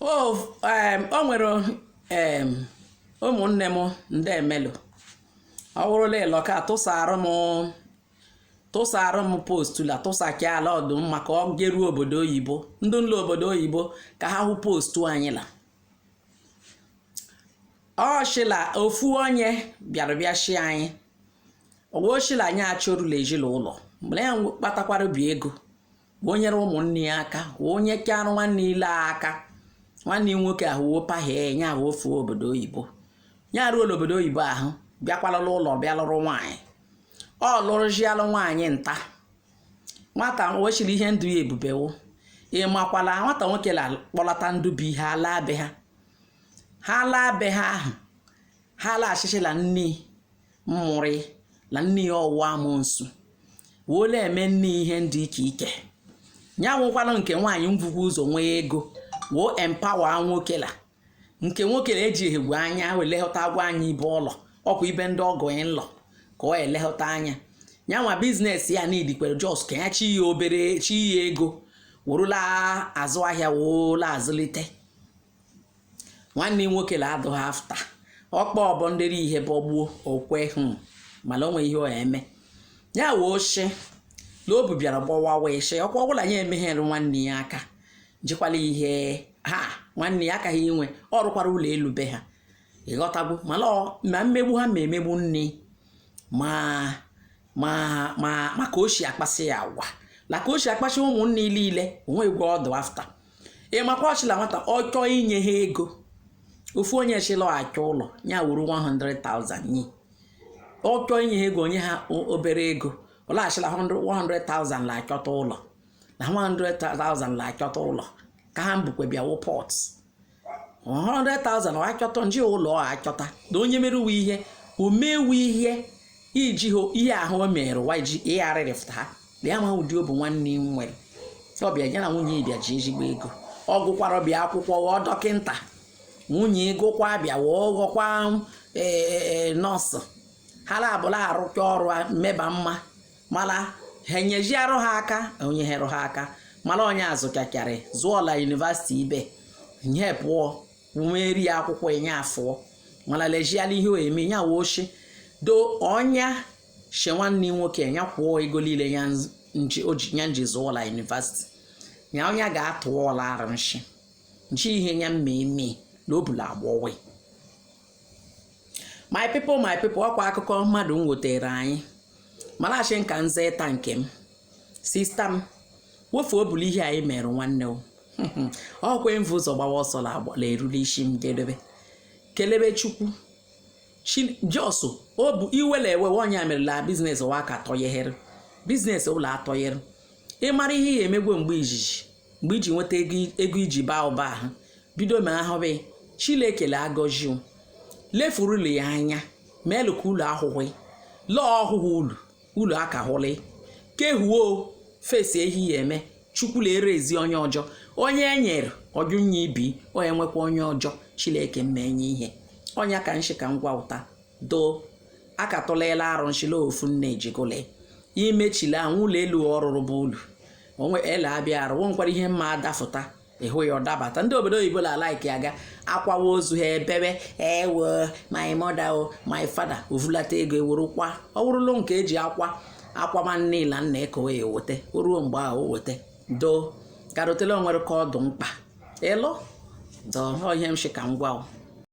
o nwere ụmụnne m ndị emelu ọ bụrụla ịlọka tụsara m postula tụsakị ala ọdụm maka ọ geruo obodo oyibo ndị nlo obodo oyibo ka ha hụ postu anyị la ọshila ofu onye bịa shi anyị owoshila anyị achọrụla ejila ụlọ mgbe ya kpatakwara bi ego onyere ụmụnne ya aka onye karụ nwanne ile aka nwanne nwoke ahụ wopahie nya ahụ ofu obodo oyibo nya ruo obodo oyibo ahụ bịakwalala ụlọ bịa lụrụ nwaanyị ọ lụrụzialụ nwaanyị nta nwata wechiri ihe ndụ ya ebubewo ịmakwala nwata nwoke la kpọlata ndụ bụ ihe ha laa be ha ahụ ha laghachichala nne mmụrị na nne ya ọwụwa amonsu wole eme nne ihe ndị ike nya nwụkwalụ nke nwaanyị mvugwu ụzọ nwee ego woo empawa nwoke la nke nwoke la eji egwu anya welehụta agwa anyị ibe ụlọ ọkwa ibe ndị ọgọ ya nlọ ka ọ elehụta anya ya nwa biznes ya nidikwere jos ka ya chi ya obere chi ya ego wụrụla azụ ahịa wola azụlite nwanne nwoke la adụghị afta ọkpa ọbọ ndịrị ihe bọgbuo okwe mana onwe ihe ọ eme ya woo shi n'obu bịara gbawa wee shi ọkwa ọbụla ya emeghere nwanne ya aka jikwala ihe ha nwanne ya akaghị inwe ọrụkwara ụlọ elu be ha ịghọtagbu ma mmegbu ha ma emegbu nne ma ka o si akpasị ya agwa la ka o si akpasị ụmụnne niile onwe gwa ọdụ afta ịmakwa ọchịla nwata ọ chọọ inye ha ego ofu onye chịla achọ ụlọ ya wuru 100,000 nyi ọ chọọ inye ha ego onye ha obere ego ọ laghachila 100,000 la achọta ụlọ na 100,000 la achọta ụlọ ka ha mbukwe bịa wo pọt 100,000 ọ achọta nji ụlọ ọ achọta na onye merewe ihe o mewe ihe iji ho ihe ahụ o mere wa ji ịgharịrịfụta ha bịa ma ụdị obu nwanne nwere ọbịa ya na nwunye bịa ji ezigbo ego ọ gụkwara bịa akwụkwọ ghọọ dọkịnta nwunye gụkwa bịa woo ghọkwa nọọsụ ha abụla arụkọ ọrụ mmeba mma mala ha enyeji arụ ha aka onye herụ ha aka mala onye azụkakịarị zụọla yunivasiti ibe nye pụọ umeri akwụkwọ enye afọ mala lejiala ihe o eme ya woshi do ọnya she nwanne nwoke ya kwụọ ego niile ya nji zụọla yunivasiti ya onye ga-atụ ọla arụnshi nchi ihe ya mmemme n'obula agbọwe my people ọkwa akụkọ mmadụ m wotere anyị malachi nka nzeta nke m sista m wofu obulu ihe anyị mere nwanne ọkwe mvu ụzọ gbawa ọsọ la erule isi m jedebe kelebe chukwu joso obu iwele ewe onye amerela biznes wa ka tọyehere biznes ụlọ atọyehere ịmara ihe ya emegwe mgbe iji nweta ego iji baa ụba ahụ bido ma ahụbe chilekele agọjiu lefurulu ya anya meelu ka ụlọ ahụhụ lọọ ọhụhụ ụlọ aka hụli kehuo fesi ehi ya eme chukwula erezi onye ọjọọ onye enyere ọjụnye ibi onye nwekwa onye ọjọọ chileke mmenye ihe onye ka nshi ka ngwa ụta do aka tụlela arụ nshila ofu nne ejigole imechila ụlọ elu ọrụrụ bụ ụlọ onwe ele abịa arụ nwekwara ihe mma adafụta ịhụ ya ọdabata ndị obodo oyibo la like aga akwawa ozu ha ebebe ewe my mother o my father ovulata ego ewerukwa ọ bụrụlụ nke eji akwa nwanne ila nna ekowe ya ewete ruo mgbe ahụ o wete do karotele onwere ka ọdụ mkpa ịlụ do ihe m shi ka ngwa